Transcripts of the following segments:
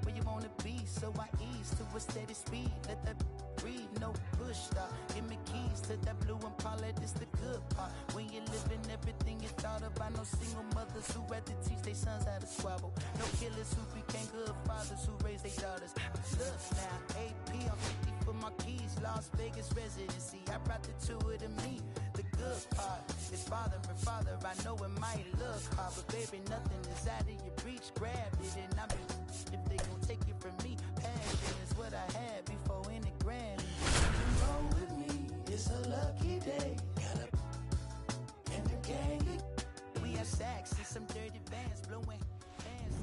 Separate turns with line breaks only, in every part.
Where you wanna be, so I ease to a steady speed. Let that breathe, no push stop. Give me keys to that blue Impala, this the good part. When you're living everything you thought about, no single mothers who had to teach their sons how to squabble. No killers who became good fathers who raised their daughters. Look now, AP, I'm 50 for my keys, Las Vegas residency. I brought the two of them me. The good part is father and father. I know it might look hard, but baby, nothing is out of your reach. Grab it and I'm if they gon' take it from me, passion is what I had before in the grand. Roll with me, it's a lucky day. Got up in the gang. We have sacks and some dirty bands blowing hands.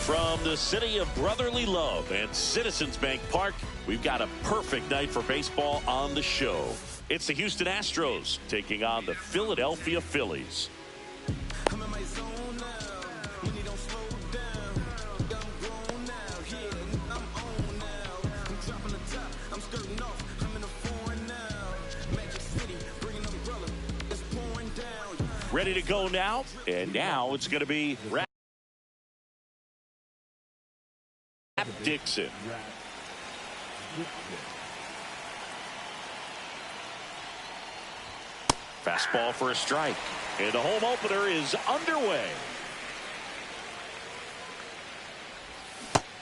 From the city of brotherly love and Citizens Bank Park, we've got a perfect night for baseball on the show. It's the Houston Astros taking on the Philadelphia Phillies.
I'm in my zone now. Money don't slow down. I'm grown now. Yeah, I'm on now. I'm dropping the top. I'm skirting off. I'm in the foreign now. Magic City, bring an umbrella. It's pouring down.
Ready to go now, and now it's going to be Dixon. Fastball for a strike. And the home opener is underway.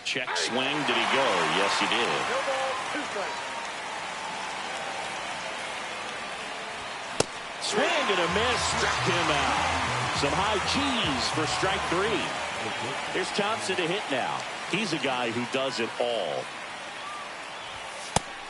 Check swing. Did he go? Yes, he did.
No ball, 2 strikes.
Swing and a miss. Struck him out. Some high cheese for strike 3. Here's Thompson to hit now. He's a guy who does it all.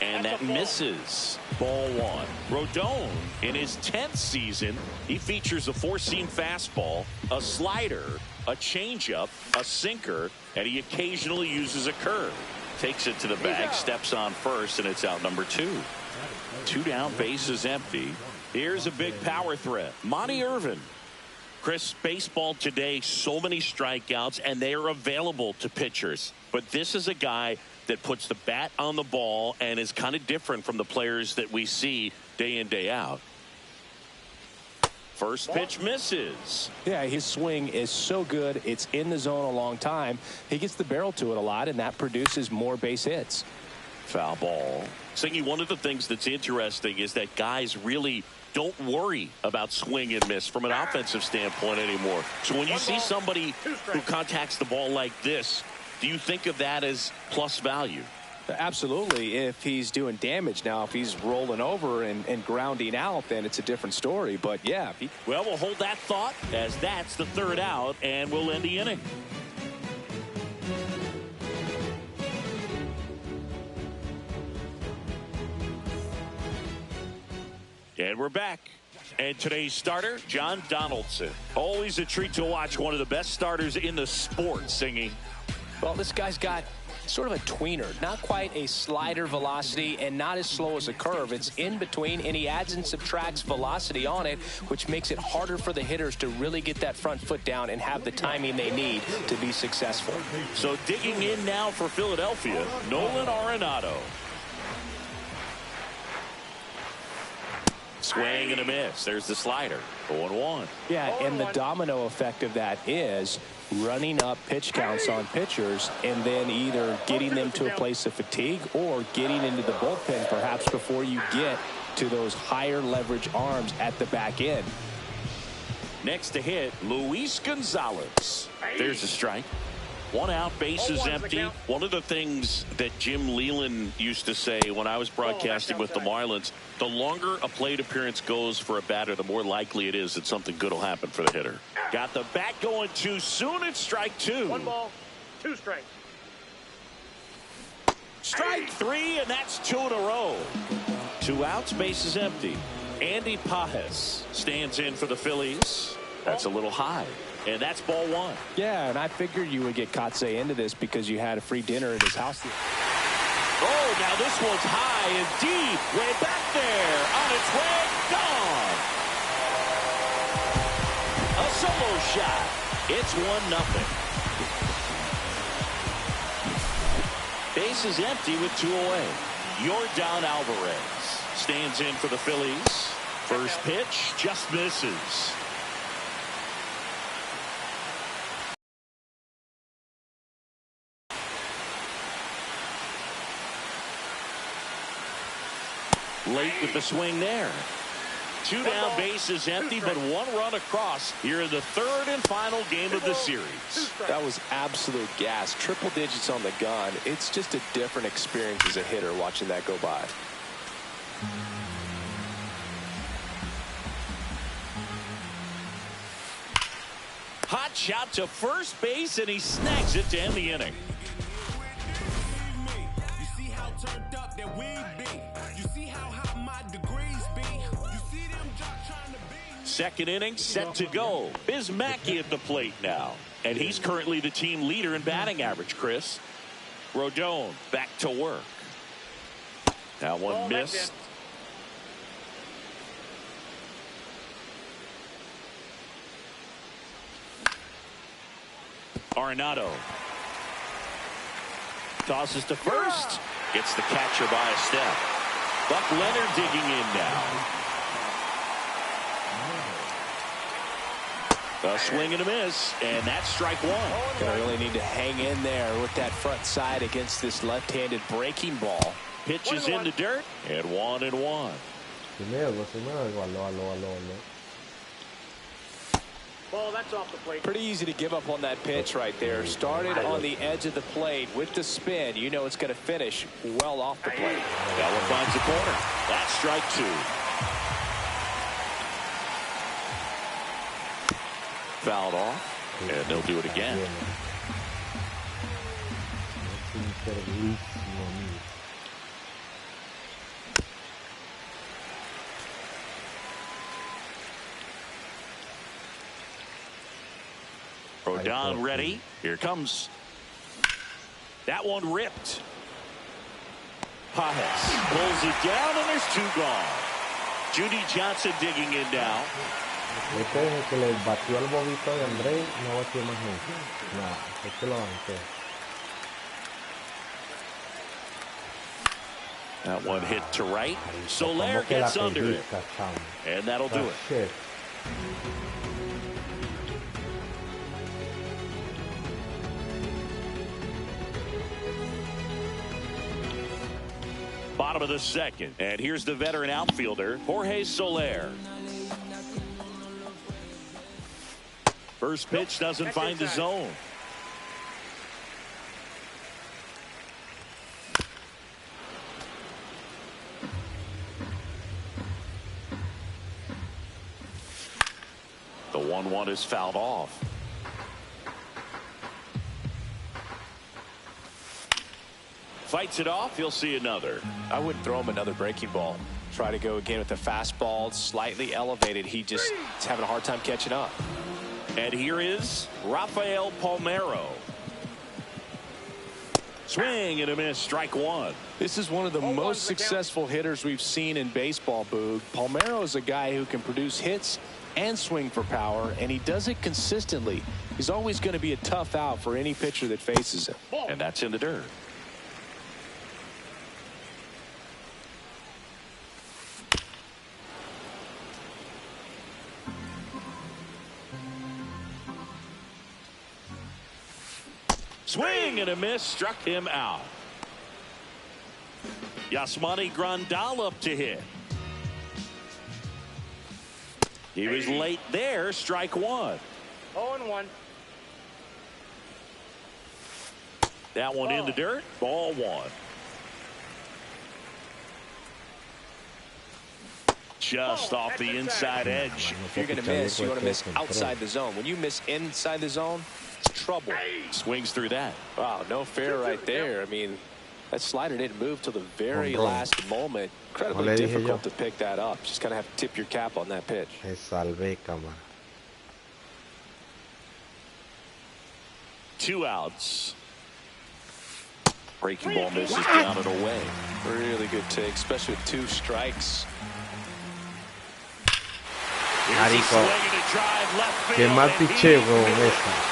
And that misses. Ball 1. Rodon, in his 10th season, he features a 4-seam fastball, a slider, a changeup, a sinker, and he occasionally uses a curve. Takes it to the bag, steps on first, and it's out number 2. 2 down, bases empty. Here's a big power threat. Monty Irvin. Chris, baseball today, so many strikeouts, and they are available to pitchers. But this is a guy that puts the bat on the ball and is kind of different from the players that we see day in, day out. First pitch misses.
Yeah, his swing is so good. It's in the zone a long time. He gets the barrel to it a lot, and that produces more base hits.
Foul ball. Singy, one of the things that's interesting is that guys really don't worry about swing and miss from an offensive standpoint anymore. So when you see somebody who contacts the ball like this, do you think of that as plus value?
Absolutely, if he's doing damage. Now, if he's rolling over and grounding out, then it's a different story. But, yeah.
Well, we'll hold that thought as that's the 3rd out, and we'll end the inning. And we're back. And today's starter, John Donaldson. Always a treat to watch one of the best starters in the sport, Singy.
Well, this guy's got sort of a tweener, not quite a slider velocity and not as slow as a curve. It's in between, and he adds and subtracts velocity on it, which makes it harder for the hitters to really get that front foot down and have the timing they need to be successful.
So digging in now for Philadelphia, Nolan Arenado. Swing and a miss. There's the slider. 0-1.
Yeah, and the domino effect of that is running up pitch counts on pitchers and then either getting them to a place of fatigue or getting into the bullpen perhaps before you get to those higher leverage arms at the back end.
Next to hit, Luis Gonzalez. There's a strike. 1 out, bases empty. One of the things that Jim Leland used to say when I was broadcasting with the Marlins, the longer a plate appearance goes for a batter, the more likely it is that something good will happen for the hitter. Got the bat going too soon. It's strike 2.
1 ball, 2 strikes.
Strike 3, and that's 2 in a row. 2 outs, bases empty. Andy Pajes stands in for the Phillies. That's a little high. And that's ball 1.
Yeah, and I figured you would get Kotsay into this because you had a free dinner at his house.
Oh, now this one's high and deep. Way back there. On its way. Gone. A solo shot. It's 1-0. Base is empty with 2 away. Yordan Alvarez stands in for the Phillies. First pitch just misses. Late with the swing there. 2 down, base is empty, but 1 run across here in the 3rd and final game of the series.
That was absolute gas. Triple digits on the gun. It's just a different experience as a hitter watching that go by.
Hot shot to first base, and he snags it to end the inning.
You see how turned up that we be. You see how hot my degrees be. You see them just trying to be.
Second inning set to go. Bismacky at the plate now. And he's currently the team leader in batting average, Chris. Rodon back to work. That one missed. Arenado tosses to first. Gets the catcher by a step. Buck Leonard digging in now. A swing and a miss, and that's strike 1.
Gonna really need to hang in there with that front side against this left-handed breaking ball.
Pitch is in the dirt, and 1-1.
Ball, that's off the plate.
Pretty easy to give up on that pitch right there. Started on the edge of the plate with the spin. You know it's going to finish well off the plate.
That one finds the corner. That's strike 2. Fouled off, and they'll do it again. Rodon ready. Here comes. That one ripped. Pajes pulls it down, and there's 2 gone. Judy Johnson digging in now.
Este es el que le batió al bobito de Andrés, no batió más nunca. Nada, este lo avanzó.
That one hit to right. Soler gets under it. And that'll do it. Bottom of the 2nd. And here's the veteran outfielder, Jorge Soler. First pitch doesn't find the zone. The 1-1 is fouled off. Fights it off. He'll see another.
I wouldn't throw him another breaking ball. Try to go again with the fastball, slightly elevated. He just is having a hard time catching up.
And here is Rafael Palmeiro. Swing and a miss, strike 1.
This is one of the most successful hitters we've seen in baseball, Boog. Palmeiro is a guy who can produce hits and swing for power, and he does it consistently. He's always going to be a tough out for any pitcher that faces him.
And that's in the dirt. Swing and a miss, struck him out. Yasmani Grandal up to hit. He was late there, strike 1.
0-1.
That one in the dirt, ball 1. Just off the inside edge.
If you're going to miss, you want to miss outside the zone. When you miss inside the zone, it's trouble.
Swings through that.
Wow, no fair right there. I mean, that slider didn't move till the very last moment. Incredibly difficult to pick that up. Just kind of have to tip your cap on that pitch.
Salvé, cámara.
2 outs. Breaking ball misses down and away.
Really good take, especially with 2 strikes.
Marico, qué mal picheo con ese.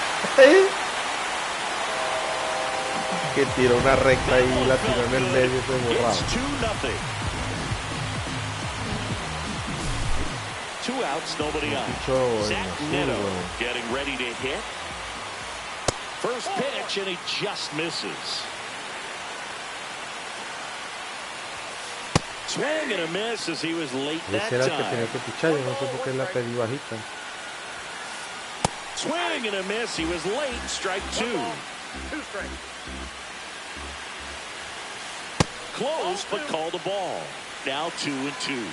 que tiró una recta y la tiró en el medio y se borraba.
It's 2-0. 2 outs, nobody on. Zach Neto getting ready to hit. First pitch, and he just misses. Swing and a miss as he was late that
Ese era el que
time.
tenía que pichar, yo no sé por qué la pedí bajita.
Swing and a miss. He was late. Strike 2.
2 strikes.
Close, but called a ball. Now 2-2.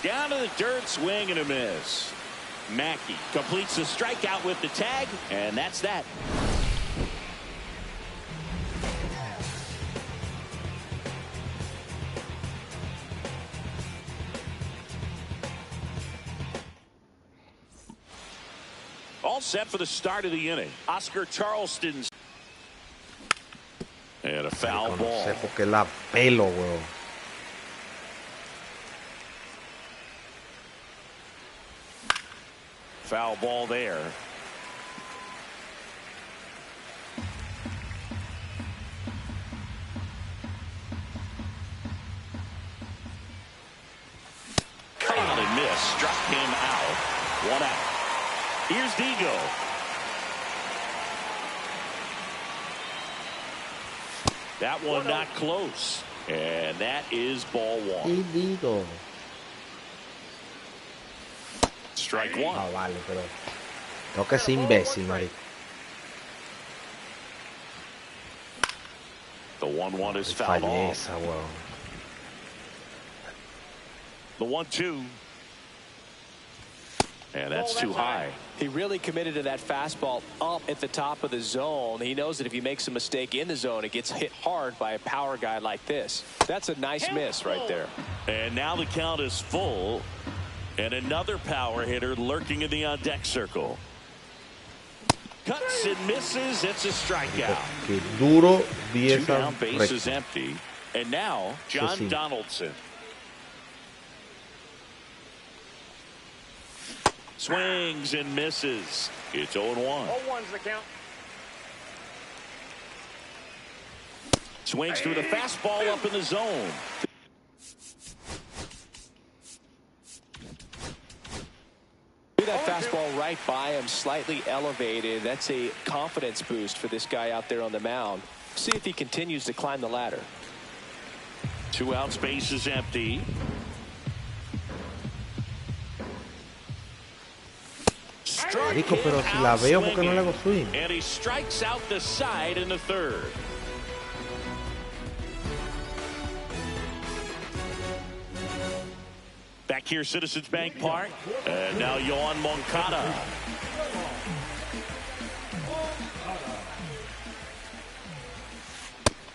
Down to the dirt, swing and a miss. Mackey completes the strikeout with the tag, and that's that. All set for the start of the inning. Oscar Charleston's. And a foul
No
ball.
sé por qué la pelo, weón.
Foul ball there. Cut out and miss. Struck him out. 1 out. Here's Digo. That one not close. And that is ball 1.
Y digo.
Strike 1.
Ah, vale, pero tengo que ser imbécil, marico.
The 1-1 is fouled
Fallé
off.
esa, weón.
The 1-2. And that's too high.
He really committed to that fastball up at the top of the zone. He knows that if he makes a mistake in the zone, it gets hit hard by a power guy like this. That's a nice miss right there.
And now the count is full. And another power hitter lurking in the on-deck circle. Cuts and misses. It's a strikeout.
Qué duro vi
2
esa
down, base is
recta.
empty. And now John
Sí.
Donaldson. Swings and misses. It's 0-1.
0-1's the count.
Swings through the fastball up in the zone.
That fastball right by him, slightly elevated. That's a confidence boost for this guy out there on the mound. See if he continues to climb the ladder.
2 outs, base is empty.
Marico, pero si la veo, ¿por qué no le hago swing?
And he strikes out the side in the third. Back here, Citizens Bank Park. And now Yohan Moncada.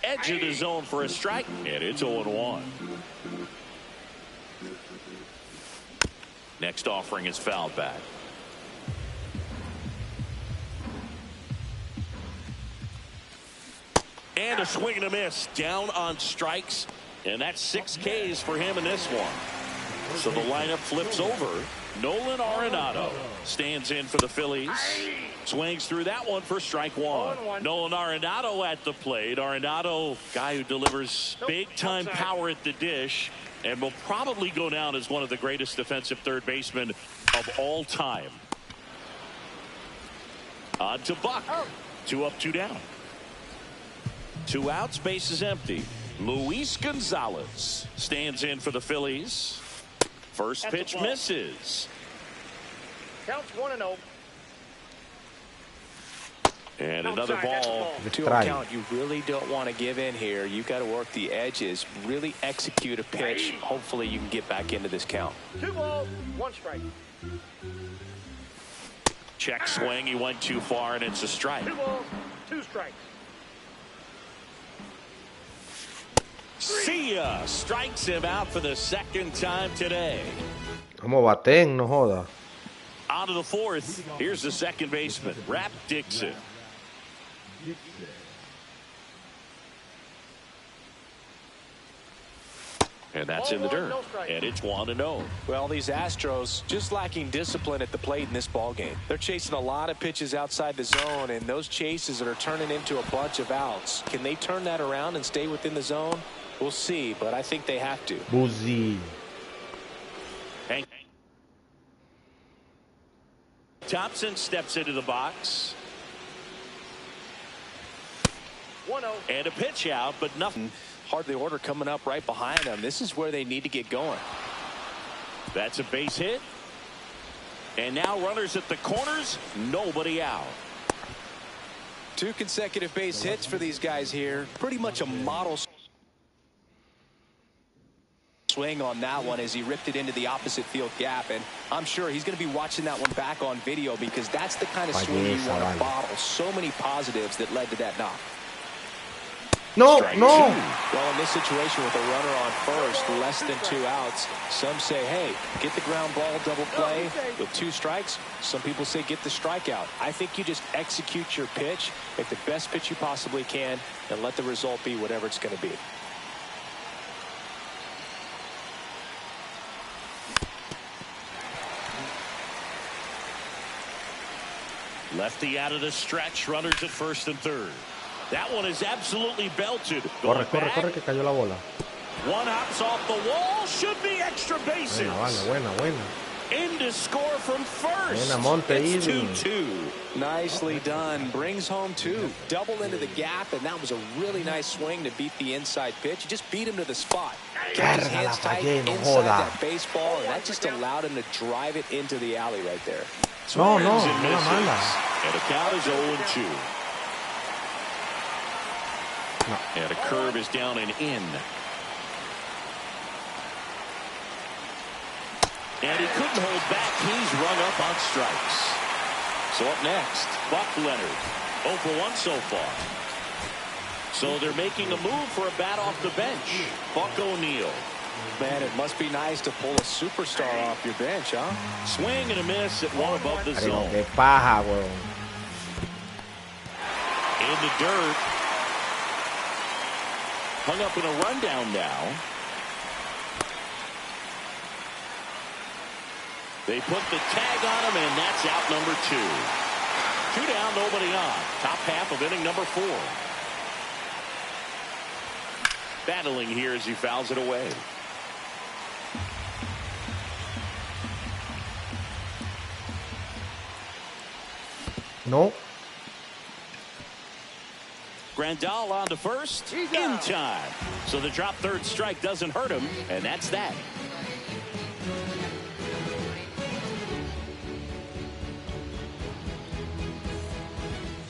Edge of the zone for a strike. And it's 0-1. Next offering is fouled back. And a swing and a miss. Down on strikes. And that's 6 Ks for him in this one. So the lineup flips over. Nolan Arenado stands in for the Phillies. Swings through that one for strike 1. Nolan Arenado at the plate. Arenado, guy who delivers big-time power at the dish and will probably go down as one of the greatest defensive third basemen of all time. On to Buck. 2 up, 2 down. 2 outs, base is empty. Luis Gonzalez stands in for the Phillies. First pitch misses.
Counts 1-0.
And another ball.
To a count, you really don't want to give in here. You've got to work the edges, really execute a pitch. Hopefully you can get back into this count.
2 balls, 1 strike.
Check swing. He went too far, and it's a strike.
2 balls, 2 strikes.
See ya. Strikes him out for the 2nd time today.
Como baten, no joda.
Out of the 4th. Here's the second baseman, Rap Dixon. And that's in the dirt. And it's 1-0.
Well, these Astros just lacking discipline at the plate in this ball game. They're chasing a lot of pitches outside the zone, and those chases are turning into a bunch of outs. Can they turn that around and stay within the zone? We'll see, but I think they have to.
Buzzi.
Thompson steps into the box.
1-0.
And a pitch out, but nothing.
Hardly order coming up right behind them. This is where they need to get going.
That's a base hit. And now runners at the corners. Nobody out.
2 consecutive base hits for these guys here. Pretty much a model swing on that one as he ripped it into the opposite field gap, and I'm sure he's going to be watching that one back on video because that's the kind of swing you want to bottle. So many positives that led to that knock.
No,
Strike
no.
Well, in this situation with a runner on first, less than 2 outs, some say, hey, get the ground ball, double play. With 2 strikes, some people say get the strikeout. I think you just execute your pitch, make the best pitch you possibly can, and let the result be whatever it's going to be.
Lefty out of the stretch. Runners at first and third. That one is absolutely belted.
Corre, corre, corre, que cayó la bola.
One hops off the wall. Should be extra bases.
Buena, buena.
In to score from first.
Buena, Monte.
It's 2-2.
Nicely done. Brings home 2. Double into the gap, and that was a really nice swing to beat the inside pitch. You just beat him to the spot. Kept his hands tight inside that baseball, and that just allowed him to drive it into the alley right there.
No,
Swings
no,
and
no la
misses.
mala.
And the count is 0-2.
No.
And a curve is down and in. And he couldn't hold back. He's rung up on strikes. So up next, Buck Leonard. 0 for 1 so far. So they're making a move for a bat off the bench. Buck O'Neil.
Man, it must be nice to pull a superstar off your bench, huh?
Swing and a miss at one above the
Arriba,
zone.
qué paja, weón.
In the dirt. Hung up in a rundown now. They put the tag on him, and that's out number 2. 2 down, nobody on. Top half of inning number 4. Battling here as he fouls it away.
No.
Grandal on to first in time. So the drop third strike doesn't hurt him, and that's that.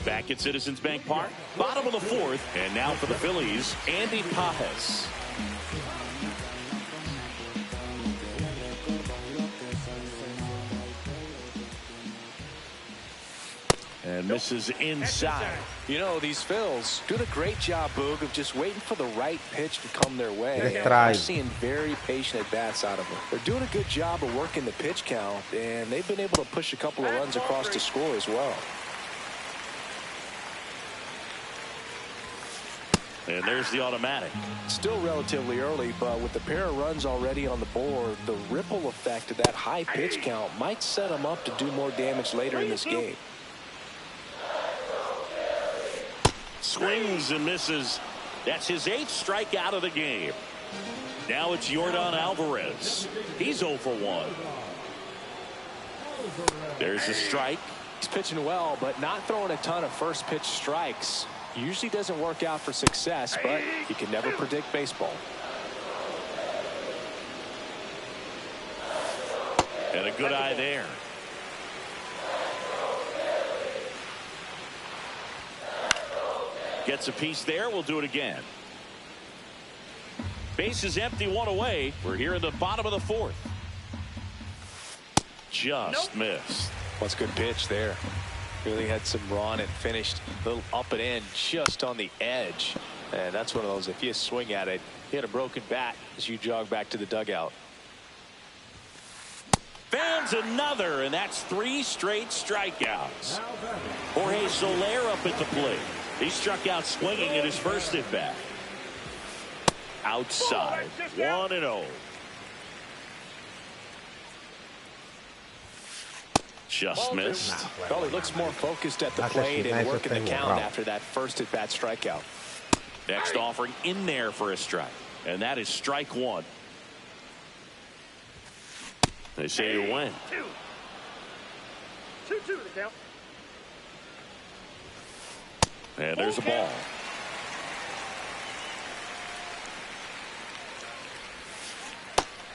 Back at Citizens Bank Park, bottom of the 4th, and now for the Phillies, Andy Pajes. And misses inside.
You know, these Phils doing a great job, Boog, of just waiting for the right pitch to come their way.
Try.
I'm seeing very patient at-bats out of them. They're doing a good job of working the pitch count, and they've been able to push a couple of runs across to score as well.
And there's the automatic.
Still relatively early, but with the pair of runs already on the board, the ripple effect of that high pitch count might set them up to do more damage later in this game.
Swings and misses. That's his 8th strikeout of the game. Now it's Yordan Alvarez. He's 0 for 1. There's a strike.
He's pitching well, but not throwing a ton of first pitch strikes. Usually doesn't work out for success, but you can never predict baseball.
And a good eye there. Gets a piece there. We'll do it again. Base is empty, 1 away. We're here in the bottom of the 4th. Just missed.
What's good pitch there. Really had some run and finished a little up and in just on the edge. And that's one of those, if you swing at it, you had a broken bat as you jog back to the dugout.
Fans another, and that's 3 straight strikeouts. Jorge Soler up at the plate. He struck out swinging at his first at bat. outside. 1-0. Just missed.
Well, he looks more focused at the plate and working the count after that first at-bat strikeout.
Next offering in there for a strike. And that is strike one. They say you win.
2-2 the count.
And there's a ball.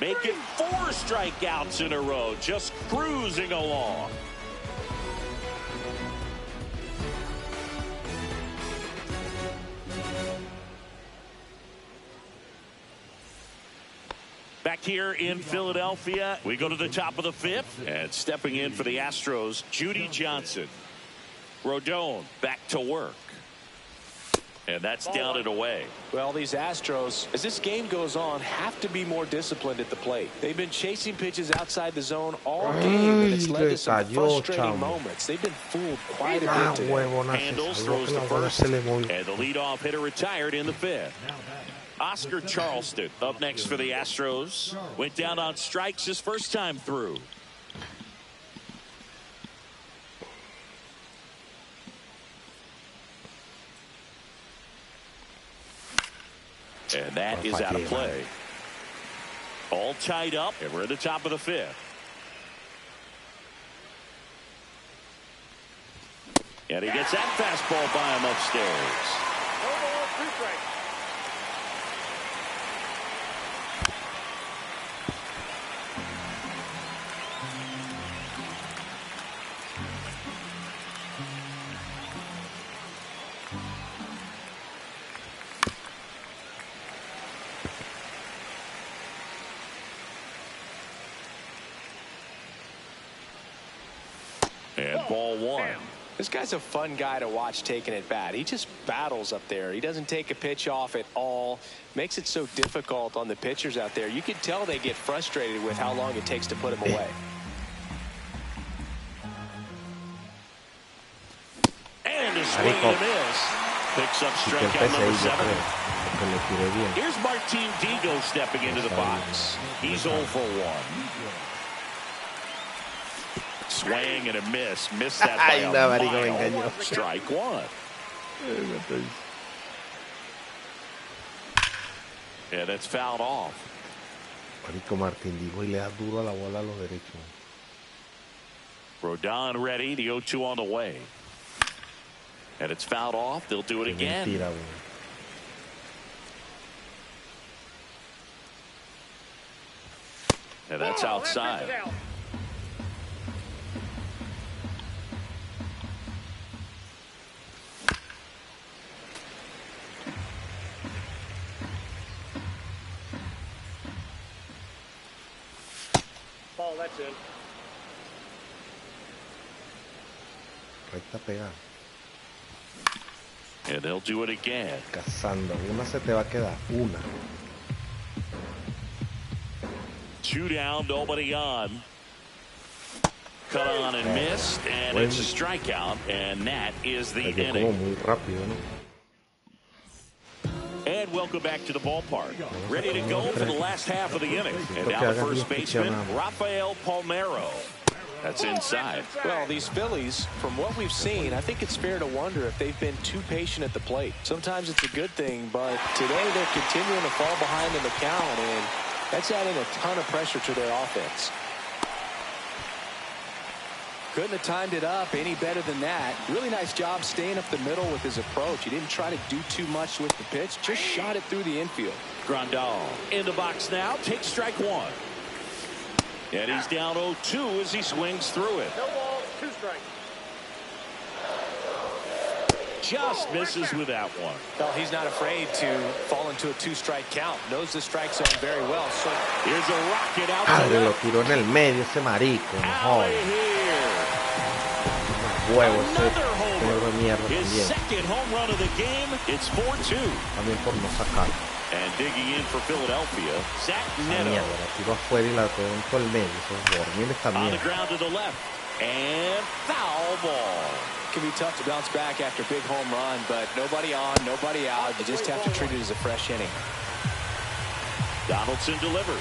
Making 4 strikeouts in a row. Just cruising along. Back here in Philadelphia, we go to the top of the 5th. And stepping in for the Astros, Judy Johnson. Rodon back to work. And that's down and away.
Well, these Astros, as this game goes on, have to be more disciplined at the plate. They've been chasing pitches outside the zone all game, and it's led to some frustrating moments. They've been fooled quite a bit today.
Handles, throws the first, and the leadoff hitter retired in the 5th. Oscar Charleston up next for the Astros. Went down on strikes his first time through. And that is out of play. All tied up, and we're at the top of the 5th. And he gets that fastball by him upstairs.
No ball, 2 strikes.
And ball 1.
This guy's a fun guy to watch taking at bat. He just battles up there. He doesn't take a pitch off at all. Makes it so difficult on the pitchers out there. You can tell they get frustrated with how long it takes to put him away.
And a swing and a miss. Picks up strikeout number 7. Here's Martin Digo stepping into the box. He's 0 for 1. Swing and a miss. Missed that by a mile. Strike 1. And it's fouled off.
Marico Martín Digo y le da duro a la bola a los derechos.
Rodon ready. The 0-2 on the way. And it's fouled off. They'll do it again.
Mentira,
And that's outside.
Ball, that's in.
Recta pegada.
And they'll do it again.
Cazando. Una se te va a quedar. Una.
2 down, nobody on. Cut on and missed, and it's a strikeout, and that is the inning.
Muy rápido, ¿no?
And welcome back to the ballpark. Ready to go for the last half of the inning. And now the first baseman, Rafael Palmeiro. That's inside.
Well, these Phillies, from what we've seen, I think it's fair to wonder if they've been too patient at the plate. Sometimes it's a good thing, but today they're continuing to fall behind in the count, and that's adding a ton of pressure to their offense. Couldn't have timed it up any better than that. Really nice job staying up the middle with his approach. He didn't try to do too much with the pitch, just shot it through the infield.
Grandal in the box now, takes strike 1. And he's down 0-2 as he swings through it.
No ball, 2 strikes.
Just misses with that one.
Well, he's not afraid to fall into a 2-strike count. Knows the strike zone very well. So
here's a rocket out
Ah,
to
le lo
left.
tiró en el medio ese marico. No
Out
jodas.
of here.
Huevo ese
Another
juego de
homer.
mierda
His
también.
second home run of the game. It's 4-2.
También por no sacar.
And digging in for Philadelphia, Zach Neto.
Mierda, la tiró afuera y la pegó en todo el medio. Eso es bueno. Mira esta
On the
mierda.
ground to the left. And foul ball.
it can be tough to bounce back after a big home run, but nobody on, nobody out. You just have to treat it as a fresh inning.
Donaldson delivers.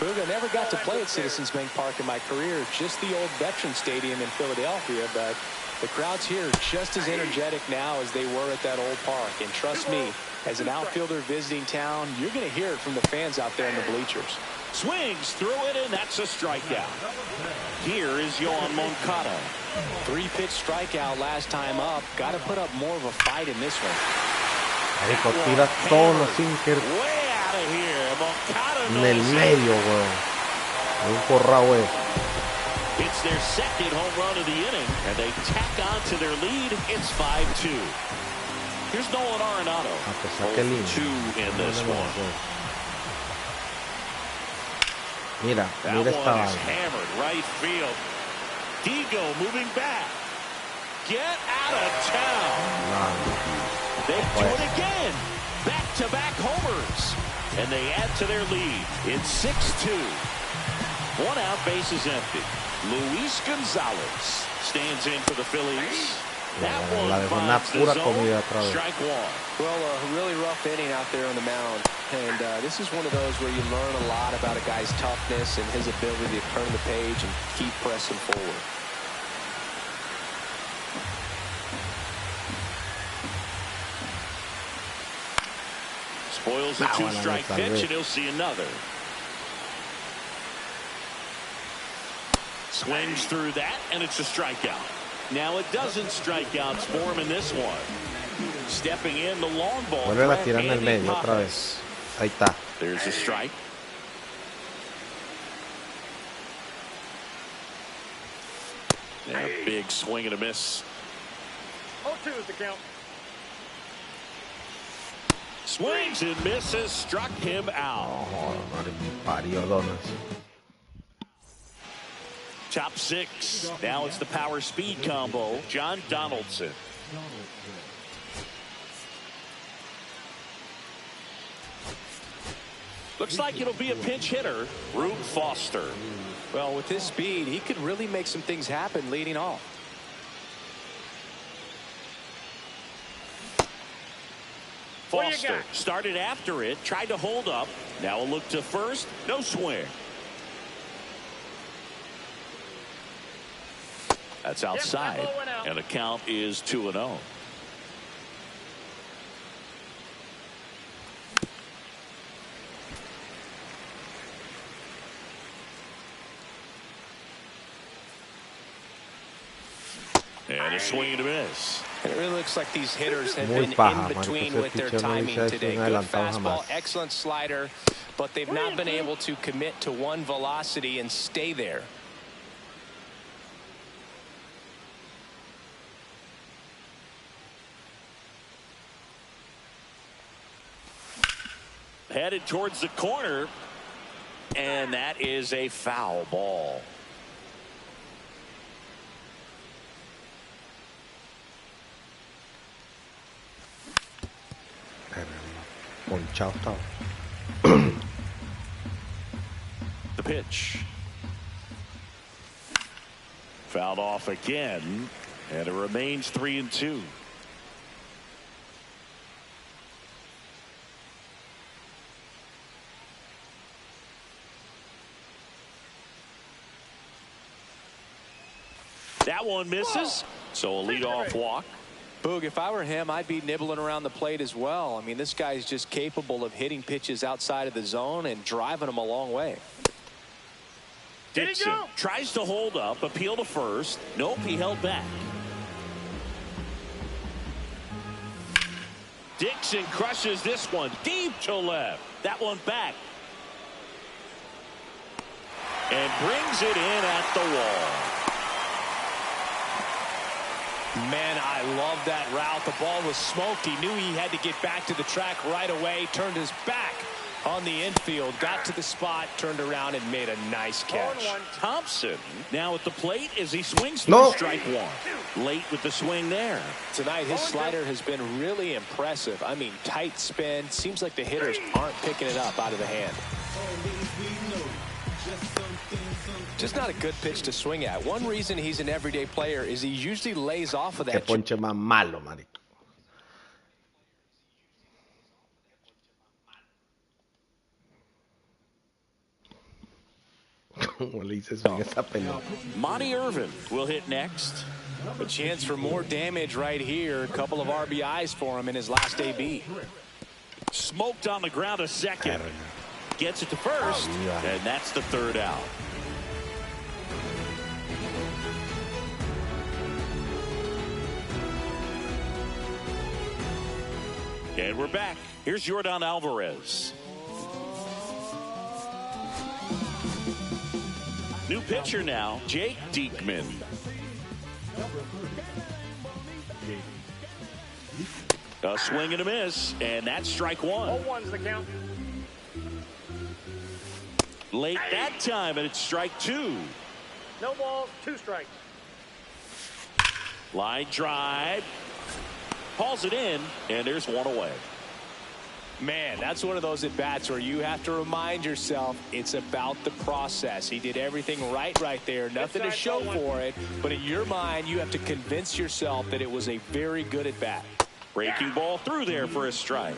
I never got to play at Citizens Bank Park in my career, just the old Veterans Stadium in Philadelphia, but the crowds here are just as energetic now as they were at that old park. And trust me, as an outfielder visiting town, you're going to hear it from the fans out there in the bleachers.
Swings through it, and that's a strikeout. Here is Yoan Moncada.
3-pitch strikeout last time up. Got to put up more of a fight in this one.
Marico, tira todos los sinkers
Way out of here. Moncada
en el
knows it.
medio, weón. Un corrado, weón.
It's their second home run of the inning, and they tack on to their lead. It's 5-2. Here's Nolan Arenado.
Que saque lindo.
2 in this one.
Mira,
That
mira esta
one is
vaina.
hammered right field. Digo moving back. Get out of town. They do it again. Back-to-back homers. And they add to their lead. It's 6-2. 1 out, bases empty. Luis Gonzalez stands in for the Phillies. That
La
one
dejó una
finds the
pura
zone.
comida otra vez.
Strike 1.
Well, a really rough inning out there on the mound. And this is one of those where you learn a lot about a guy's toughness and his ability to turn the page and keep pressing forward.
Spoils a 2-strike pitch, and he'll see another. Swings through that, and it's a strikeout. Now it doesn't strike outs for him in this one. Stepping in the long ball.
Vuelve a tirar en el medio otra vez. Ahí está.
There's a strike. Yeah, big swing and a miss.
0-2 is the count.
Swings and misses, struck him out.
Oh, madre, parió donas.
Top 6. Now it's the power speed combo. John Donaldson. Looks like it'll be a pinch hitter. Rube Foster.
Well, with his speed, he could really make some things happen leading off.
Foster started after it, tried to hold up. Now a look to first. No swing. That's outside, and the count is 2-0. And a swing and a miss.
And it really looks like these hitters have
Muy
been
paja,
in between
Marcos,
with their
ese pitcher no
timing
dice
today.
un
Good
adelantado
fastball,
jamás.
excellent slider, but they've not been able to commit to one velocity and stay there.
Headed towards the corner, and that is a foul ball.
Ponchado estaba.
The pitch. Fouled off again, and it remains 3-2. That one misses, so a leadoff walk.
Boog, if I were him, I'd be nibbling around the plate as well. I mean, this guy's just capable of hitting pitches outside of the zone and driving them a long way.
Dixon tries to hold up, appeal to first. Nope, he held back. Dixon crushes this one deep to left. That one back. And brings it in at the wall.
Man, I love that route. The ball was smoked. He knew he had to get back to the track right away. Turned his back on the infield. Got to the spot, turned around, and made a nice catch.
Thompson now at the plate as he swings through strike 1. Late with the swing there.
Tonight, his slider has been really impressive. I mean, tight spin. Seems like the hitters aren't picking it up out of the hand. Just not a good pitch to swing at. One reason he's an everyday player is he usually lays off of
Que
that.
ponche más malo, marico. como le hice swing esa pelota.
Monty Irvin will hit next.
A chance for more damage right here. A couple of RBIs for him in his last AB.
Smoked on the ground a second. Gets it to first, and that's the third out. And we're back. Here's Yordan Alvarez. New pitcher now, Jake Diekman. A swing and a miss, and that's strike one.
0-1's the count.
Late that time, and it's strike two.
No balls, 2 strikes.
Line drive. Hauls it in, and there's one away.
Man, that's one of those at-bats where you have to remind yourself it's about the process. He did everything right there. Nothing to show for it. But in your mind, you have to convince yourself that it was a very good at-bat.
Breaking ball through there for a strike.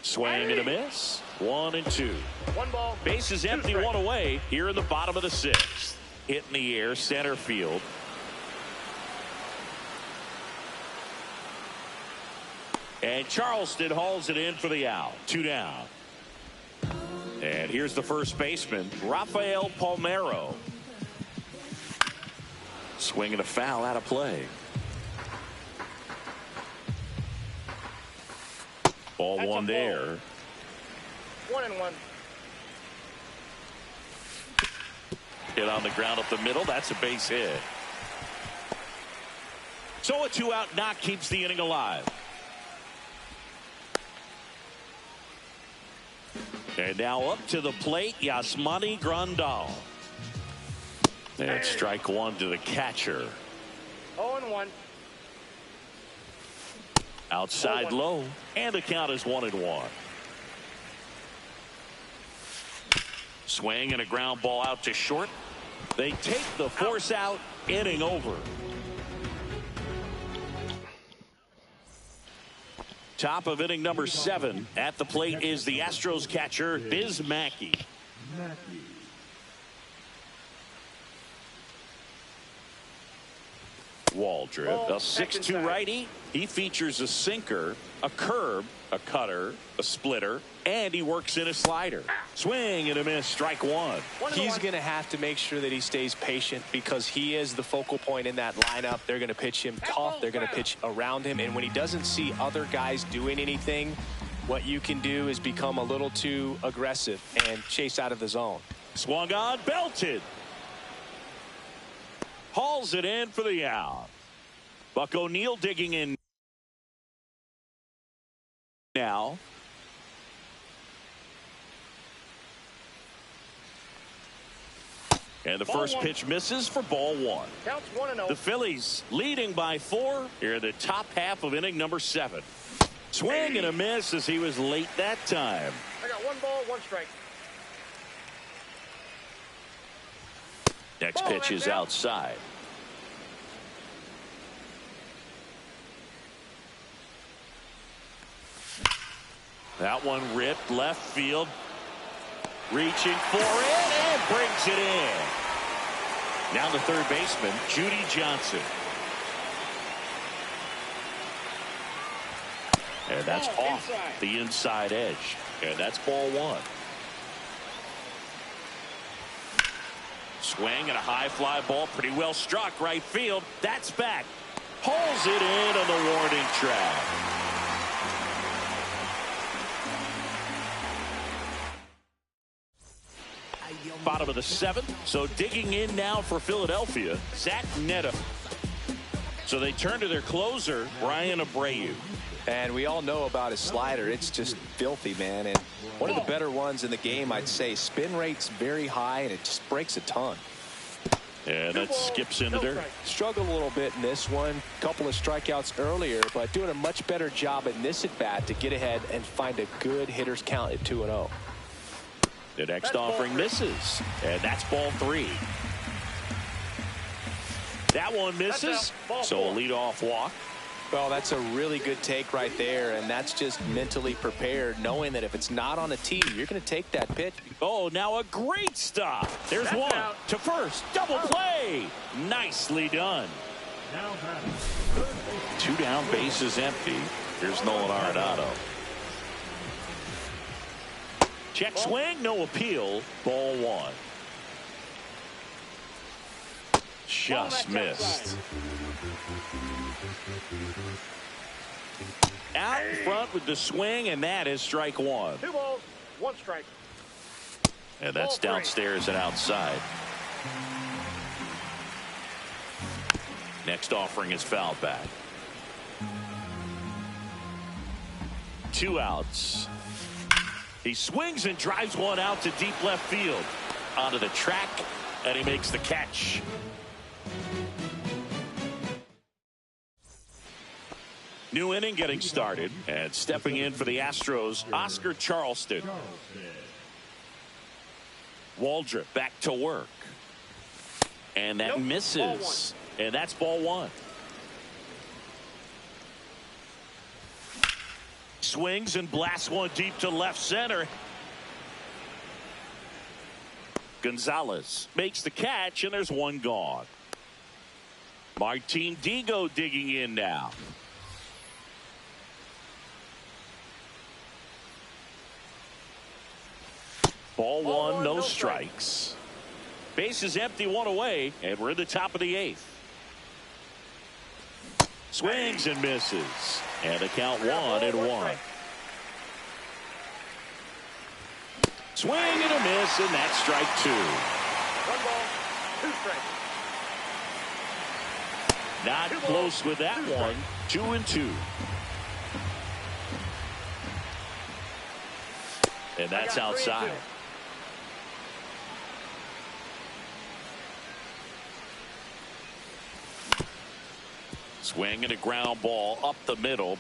Swing and a miss. 1-2.
1 ball.
Bases empty, 1 away here in the bottom of the 6th. Hit in the air, center field. And Charleston hauls it in for the out. 2 down. And here's the first baseman, Rafael Palmeiro. Swinging a foul out of play. Ball
That's
one
a
there.
1-1.
Hit on the ground up the middle. That's a base hit. So a 2-out knock keeps the inning alive. And now up to the plate, Yasmani Grandal. And strike one to the catcher.
0-1.
Outside
0-1.
low, and the count is 1-1. Swing and a ground ball out to short. They take the force out, inning over. Top of inning number 7. At the plate is the Astros catcher, Biz Mackey. Waldrop, a 6'2" righty. He features a sinker, a curve, a cutter, a splitter, and he works in a slider. Swing and a miss, strike one.
He's going to have to make sure that he stays patient because he is the focal point in that lineup. They're going to pitch him tough. They're going to pitch around him. And when he doesn't see other guys doing anything, what you can do is become a little too aggressive and chase out of the zone.
Swung on, belted. Hauls it in for the out. Buck O'Neil digging in now. And the first pitch misses for ball one.
Counts 1-0.
The Phillies leading by 4 here in the top half of inning number 7. Swing and a miss as he was late that time.
I got 1 ball, 1 strike.
Next pitch is outside. That one ripped left field. Reaching for it and brings it in. Now the third baseman, Judy Johnson. And that's off the inside edge. And that's ball one. Swing and a high fly ball. Pretty well struck right field. That's back. Pulls it in on the warning track. Bottom of the 7th. So digging in now for Philadelphia, Zach Neto. So they turn to their closer, Brian Abreu.
And we all know about his slider. It's just filthy, man. And one of the better ones in the game, I'd say. Spin rate's very high, and it just breaks a ton.
And that skips in the dirt.
Struggled a little bit in this one. Couple of strikeouts earlier, but doing a much better job in this at-bat to get ahead and find a good hitter's count at 2-0.
The next offering misses, and that's ball 3. That one misses, so a leadoff walk.
Well, that's a really good take right there, and that's just mentally prepared, knowing that if it's not on a tee, you're going to take that pitch.
Oh, now a great stop. There's
That's
one
out.
to first. Double play. Nicely done. 2 down, bases empty. Here's Nolan Arenado. Check swing, no appeal. Ball 1. Just missed. Out in front with the swing, and that is strike 1.
2 balls, 1 strike.
And that's downstairs and outside. Next offering is fouled back. 2 outs. He swings and drives one out to deep left field. Onto the track, and he makes the catch. New inning getting started, and stepping in for the Astros, Oscar Charleston. Waldrop back to work. And that misses. And that's ball 1. Swings and blasts one deep to left center. Gonzalez makes the catch, and there's one gone. Martin Digo digging in now. Ball 1, no strikes. Base is empty, 1 away, and we're in the top of the 8th. Swings and misses. And the count 1-1. Swing and a miss, and that's strike 2.
1 ball, 2 strikes.
Not close with that one. 2-2. And that's outside. Swing and a ground ball up the middle.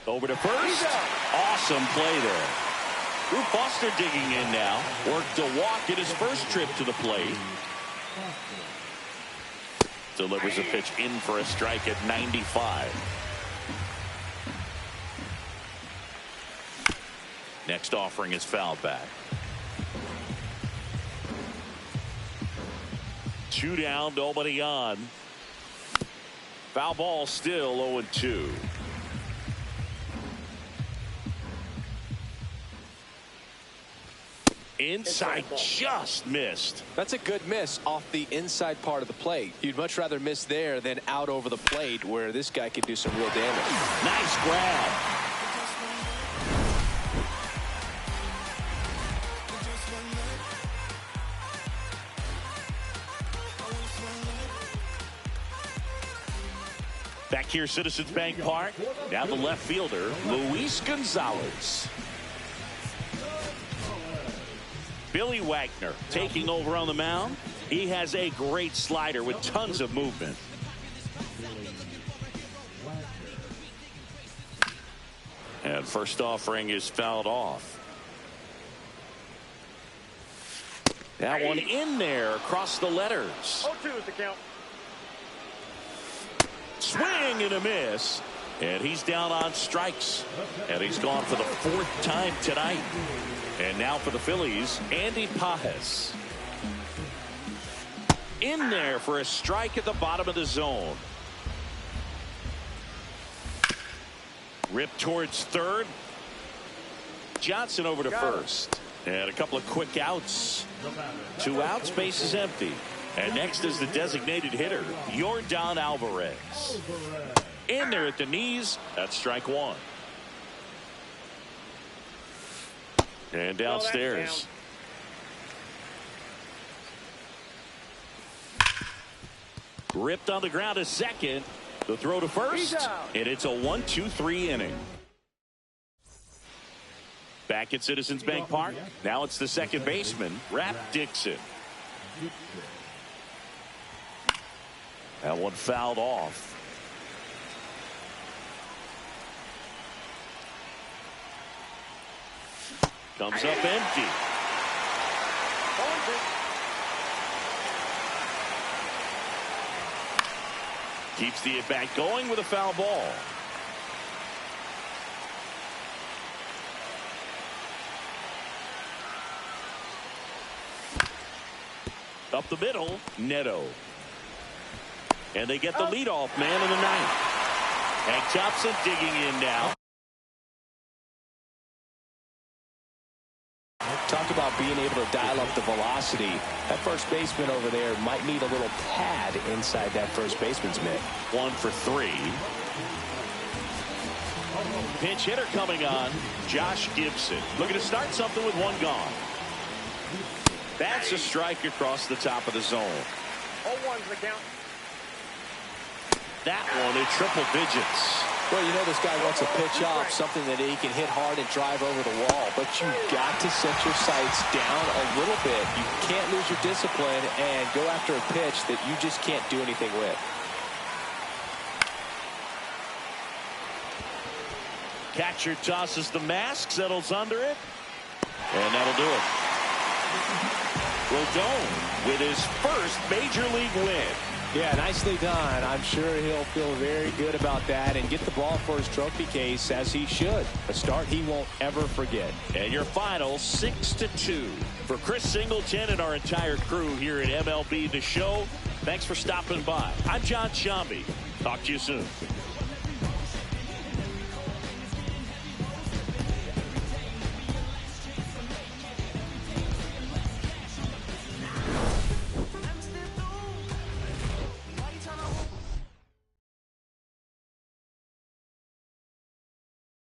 Over to first. Awesome play there. Drew Foster digging in now. Worked to walk in his first trip to the plate. Delivers a pitch in for a strike at 95. Next offering is fouled back. 2 down, nobody on. Foul ball still 0-2. Inside just missed.
That's a good miss off the inside part of the plate. You'd much rather miss there than out over the plate, where this guy could do some real damage.
Nice grab. Back here, Citizens Bank Park. Now the left fielder, Luis Gonzalez. Billy Wagner taking over on the mound. He has a great slider with tons of movement. And first offering is fouled off. That one in there across the letters.
0-2 is the count.
Swing and a miss. And he's down on strikes. And he's gone for the 4th time tonight. And now for the Phillies, Andy Pajes. In there for a strike at the bottom of the zone. Rip towards third. Johnson over to first. And a couple of quick outs. 2 outs, base is empty. And next is the designated hitter, Yordan Alvarez. In there at the knees. That's strike 1. And downstairs. Ripped on the ground to second. The throw to first. And it's a 1-2-3 inning. Back at Citizens Bank Park. Now it's the second baseman, Rap Dixon. That one fouled off. Comes up empty. Keeps the at-bat going with a foul ball. the middle, Neto. And they get the leadoff man in the ninth. Hank Thompson digging in now.
Talk about being able to dial up the velocity. That first baseman over there might need a little pad inside that first baseman's mitt.
1 for 3. Pinch hitter coming on, Josh Gibson. Looking to start something with 1 gone. That's a strike across the top of the zone.
0-1's the count.
That one in triple digits.
Well, you know this guy wants to pitch off something that he can hit hard and drive over the wall, but you've got to set your sights down a little bit. You can't lose your discipline and go after a pitch that you just can't do anything with.
Catcher tosses the mask, settles under it, and that'll do it. Rodon with his first major league win.
Yeah, nicely done. I'm sure he'll feel very good about that and get the ball for his trophy case, as he should. A start he won't ever forget.
And your final 6-2. For Chris Singleton and our entire crew here at MLB The Show, thanks for stopping by. I'm John Shambi. Talk to you soon.